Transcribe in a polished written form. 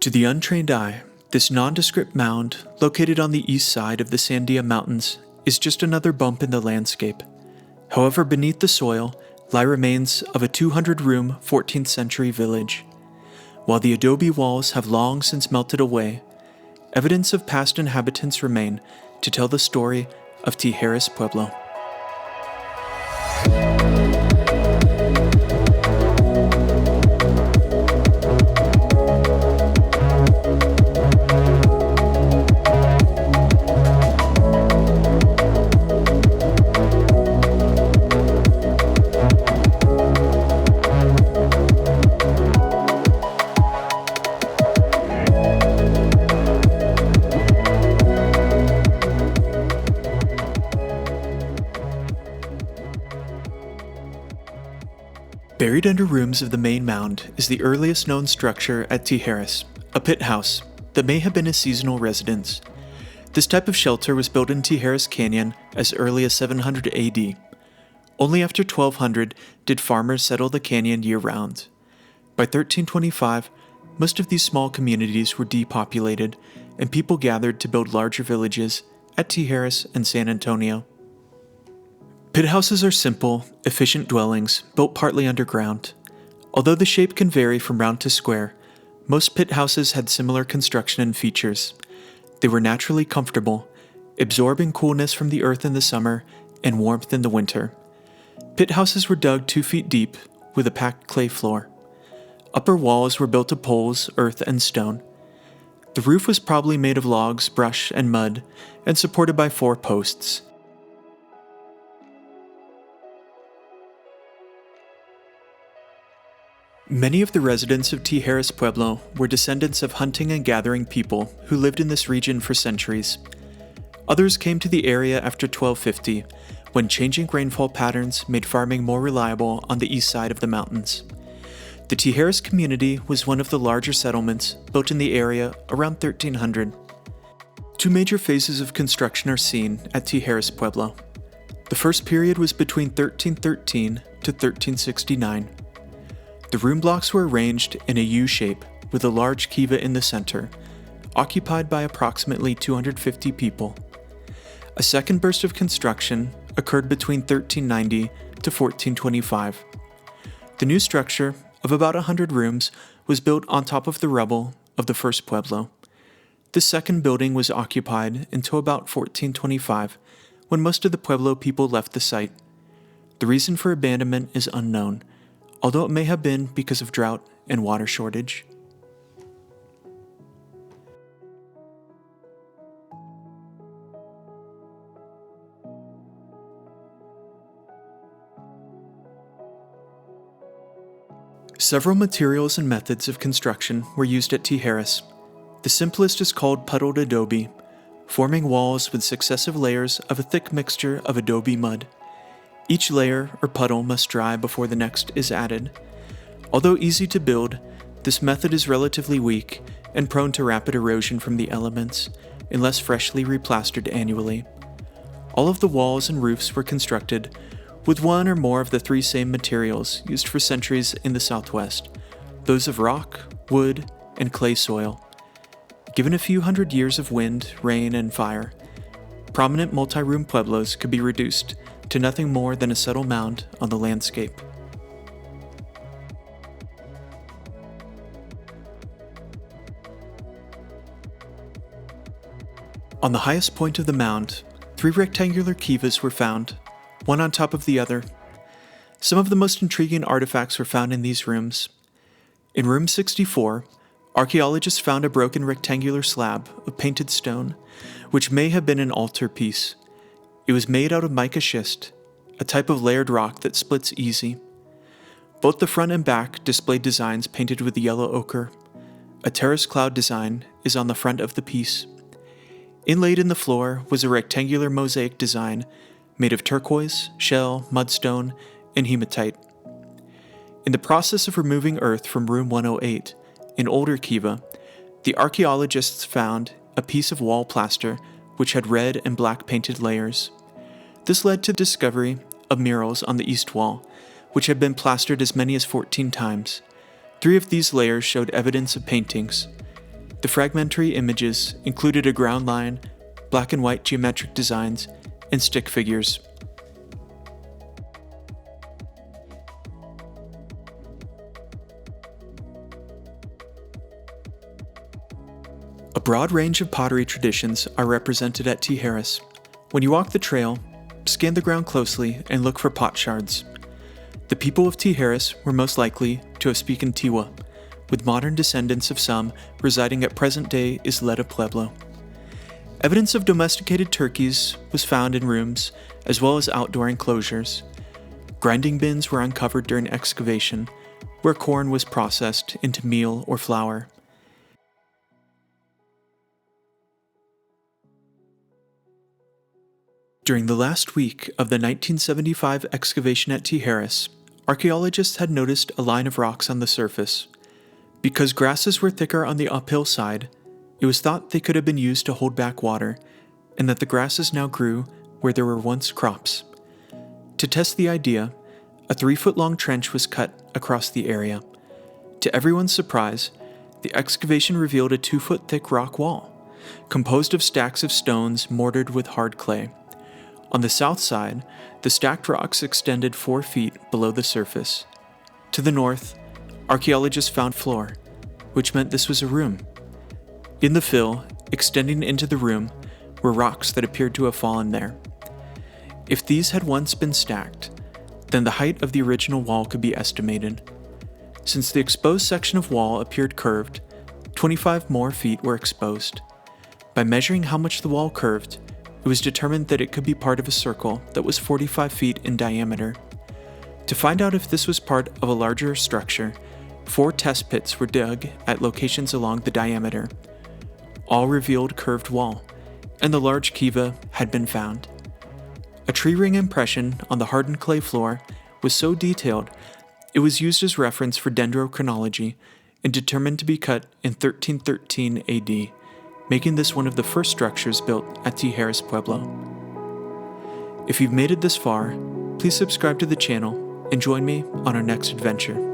To the untrained eye, this nondescript mound, located on the east side of the Sandia Mountains, is just another bump in the landscape. However, beneath the soil lie remains of a 200-room 14th century village. While the adobe walls have long since melted away, evidence of past inhabitants remain to tell the story of Tijeras Pueblo. Buried under rooms of the main mound is the earliest known structure at Tijeras, a pit house that may have been a seasonal residence. This type of shelter was built in Tijeras Canyon as early as 700 AD. Only after 1200 did farmers settle the canyon year-round. By 1325, most of these small communities were depopulated, and people gathered to build larger villages at Tijeras and San Antonio. Pit houses are simple, efficient dwellings built partly underground. Although the shape can vary from round to square, most pit houses had similar construction and features. They were naturally comfortable, absorbing coolness from the earth in the summer and warmth in the winter. Pit houses were dug 2 feet deep with a packed clay floor. Upper walls were built of poles, earth, and stone. The roof was probably made of logs, brush, and mud, and supported by 4 posts. Many of the residents of Tijeras Pueblo were descendants of hunting and gathering people who lived in this region for centuries. Others came to the area after 1250, when changing rainfall patterns made farming more reliable on the east side of the mountains. The Tijeras community was one of the larger settlements built in the area around 1300. 2 major phases of construction are seen at Tijeras Pueblo. The first period was between 1313 to 1369. The room blocks were arranged in a U shape with a large kiva in the center, occupied by approximately 250 people. A second burst of construction occurred between 1390 to 1425. The new structure, of about 100 rooms, was built on top of the rubble of the first pueblo. This second building was occupied until about 1425, when most of the pueblo people left the site. The reason for abandonment is unknown, although it may have been because of drought and water shortage. Several materials and methods of construction were used at Tijeras. The simplest is called puddled adobe, forming walls with successive layers of a thick mixture of adobe mud. Each layer or puddle must dry before the next is added. Although easy to build, this method is relatively weak and prone to rapid erosion from the elements, unless freshly replastered annually. All of the walls and roofs were constructed with one or more of the 3 same materials used for centuries in the Southwest, those of rock, wood, and clay soil. Given a few hundred years of wind, rain, and fire, prominent multi-room pueblos could be reduced to nothing more than a subtle mound on the landscape. On the highest point of the mound, 3 rectangular kivas were found, one on top of the other. Some of the most intriguing artifacts were found in these rooms. In room 64, archaeologists found a broken rectangular slab of painted stone, which may have been an altar piece. It was made out of mica schist, a type of layered rock that splits easy. Both the front and back displayed designs painted with yellow ochre. A terrace cloud design is on the front of the piece. Inlaid in the floor was a rectangular mosaic design made of turquoise, shell, mudstone, and hematite. In the process of removing earth from room 108, an older kiva, the archaeologists found a piece of wall plaster which had red and black painted layers. This led to the discovery of murals on the east wall, which had been plastered as many as 14 times. 3 of these layers showed evidence of paintings. The fragmentary images included a ground line, black and white geometric designs, and stick figures. A broad range of pottery traditions are represented at Tijeras. When you walk the trail, scan the ground closely and look for pot shards. The people of Tijeras were most likely to have spoken Tiwa, with modern descendants of some residing at present-day Isleta Pueblo. Evidence of domesticated turkeys was found in rooms as well as outdoor enclosures. Grinding bins were uncovered during excavation, where corn was processed into meal or flour. During the last week of the 1975 excavation at Tijeras, archaeologists had noticed a line of rocks on the surface. Because grasses were thicker on the uphill side, it was thought they could have been used to hold back water, and that the grasses now grew where there were once crops. To test the idea, a 3-foot-long trench was cut across the area. To everyone's surprise, the excavation revealed a 2-foot-thick rock wall, composed of stacks of stones mortared with hard clay. On the south side, the stacked rocks extended 4 feet below the surface. To the north, archaeologists found floor, which meant this was a room. In the fill, extending into the room, were rocks that appeared to have fallen there. If these had once been stacked, then the height of the original wall could be estimated. Since the exposed section of wall appeared curved, 25 more feet were exposed. By measuring how much the wall curved, it was determined that it could be part of a circle that was 45 feet in diameter. To find out if this was part of a larger structure, 4 test pits were dug at locations along the diameter. All revealed curved wall, and the large kiva had been found. A tree ring impression on the hardened clay floor was so detailed it was used as reference for dendrochronology and determined to be cut in 1313 AD, making this one of the first structures built at Tijeras Pueblo. If you've made it this far, please subscribe to the channel and join me on our next adventure.